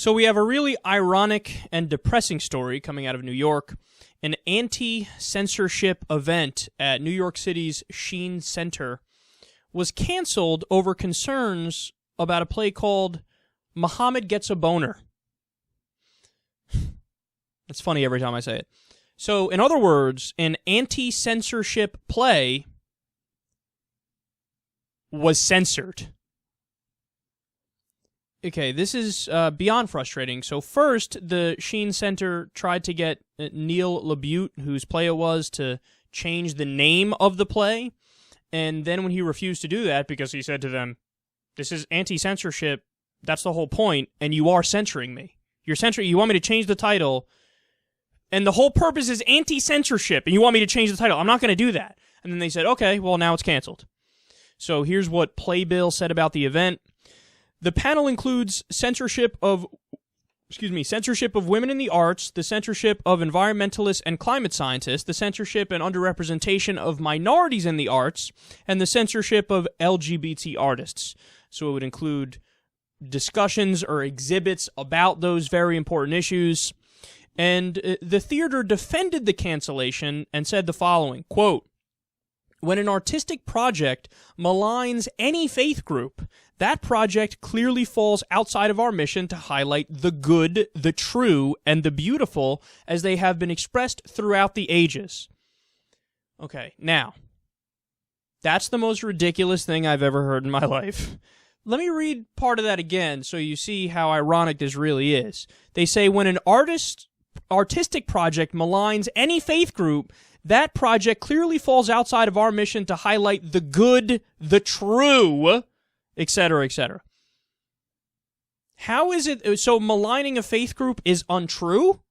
So we have a really ironic and depressing story coming out of New York. An anti-censorship event at New York City's Sheen Center was canceled over concerns about a play called Muhammad Gets a Boner. It's funny every time I say it. So, in other words, an anti-censorship play was censored. Okay, this is beyond frustrating. So first, the Sheen Center tried to get Neil LaBute, whose play it was, to change the name of the play. And then when he refused to do that, because he said to them, this is anti-censorship, that's the whole point, and you are censoring me. You're censoring, you want me to change the title, and the whole purpose is anti-censorship, and you want me to change the title. I'm not going to do that. And then they said, okay, well, now it's canceled. So here's what Playbill said about the event. The panel includes censorship of women in the arts, the censorship of environmentalists and climate scientists, the censorship and underrepresentation of minorities in the arts, and the censorship of LGBT artists. So it would include discussions or exhibits about those very important issues. And the theater defended the cancellation and said the following, quote, "When an artistic project maligns any faith group, that project clearly falls outside of our mission to highlight the good, the true, and the beautiful as they have been expressed throughout the ages." Okay, now, that's the most ridiculous thing I've ever heard in my life. Let me read part of that again so you see how ironic this really is. They say, when an artistic project maligns any faith group, that project clearly falls outside of our mission to highlight the good, the true, etc., etc. How is it, so maligning a faith group is untrue?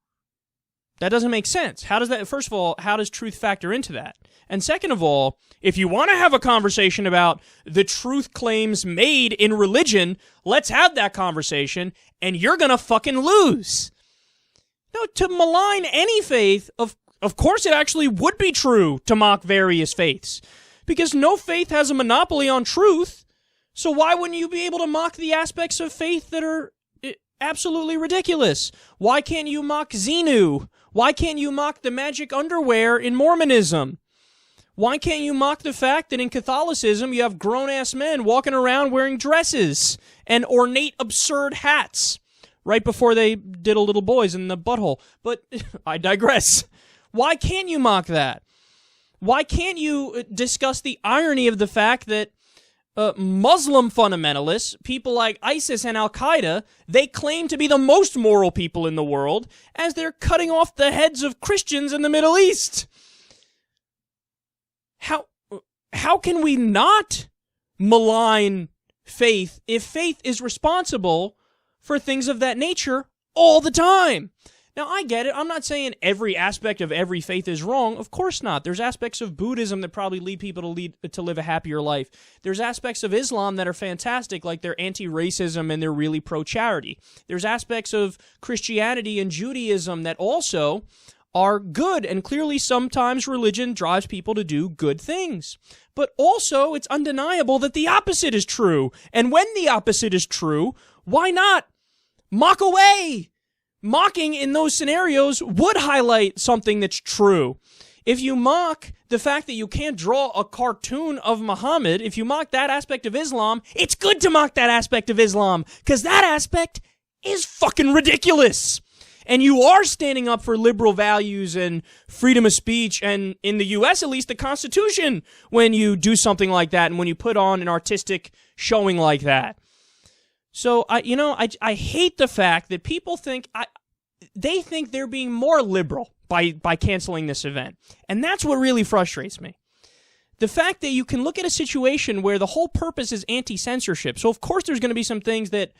That doesn't make sense. How does that, first of all, how does truth factor into that? And second of all, if you want to have a conversation about the truth claims made in religion, let's have that conversation, and you're gonna fucking lose. No, to malign any faith, of course it actually would be true to mock various faiths, because no faith has a monopoly on truth. So why wouldn't you be able to mock the aspects of faith that are absolutely ridiculous? Why can't you mock Xenu? Why can't you mock the magic underwear in Mormonism? Why can't you mock the fact that in Catholicism you have grown-ass men walking around wearing dresses and ornate, absurd hats right before they diddle little boys in the butthole? But I digress. Why can't you mock that? Why can't you discuss the irony of the fact that Muslim fundamentalists, people like ISIS and Al-Qaeda, they claim to be the most moral people in the world as they're cutting off the heads of Christians in the Middle East? How can we not malign faith if faith is responsible for things of that nature all the time? Now, I get it. I'm not saying every aspect of every faith is wrong. Of course not. There's aspects of Buddhism that probably lead people to live a happier life. There's aspects of Islam that are fantastic, like they're anti-racism and they're really pro-charity. There's aspects of Christianity and Judaism that also are good, and clearly sometimes religion drives people to do good things. But also, it's undeniable that the opposite is true. And when the opposite is true, why not mock away? Mocking in those scenarios would highlight something that's true. If you mock the fact that you can't draw a cartoon of Muhammad, if you mock that aspect of Islam, it's good to mock that aspect of Islam, because that aspect is fucking ridiculous. And you are standing up for liberal values and freedom of speech, and in the U.S. at least, the Constitution, when you do something like that and when you put on an artistic showing like that. So, I hate the fact that people think, they think they're being more liberal by canceling this event. And that's what really frustrates me. The fact that you can look at a situation where the whole purpose is anti-censorship. So, of course, there's going to be some things that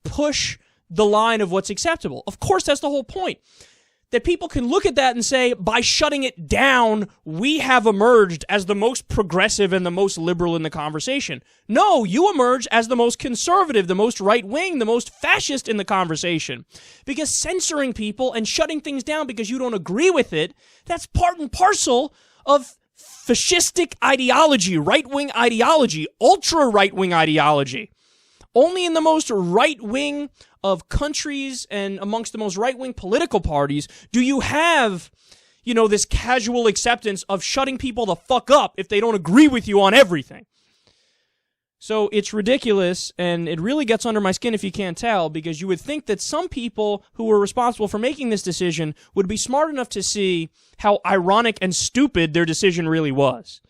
push the line of what's acceptable. Of course, that's the whole point. That people can look at that and say, by shutting it down, we have emerged as the most progressive and the most liberal in the conversation. No, you emerge as the most conservative, the most right-wing, the most fascist in the conversation. Because censoring people and shutting things down because you don't agree with it, that's part and parcel of fascistic ideology, right-wing ideology, ultra-right-wing ideology. Only in the most right-wing of countries and amongst the most right-wing political parties do you have, this casual acceptance of shutting people the fuck up if they don't agree with you on everything. So it's ridiculous, and it really gets under my skin if you can't tell, because you would think that some people who were responsible for making this decision would be smart enough to see how ironic and stupid their decision really was.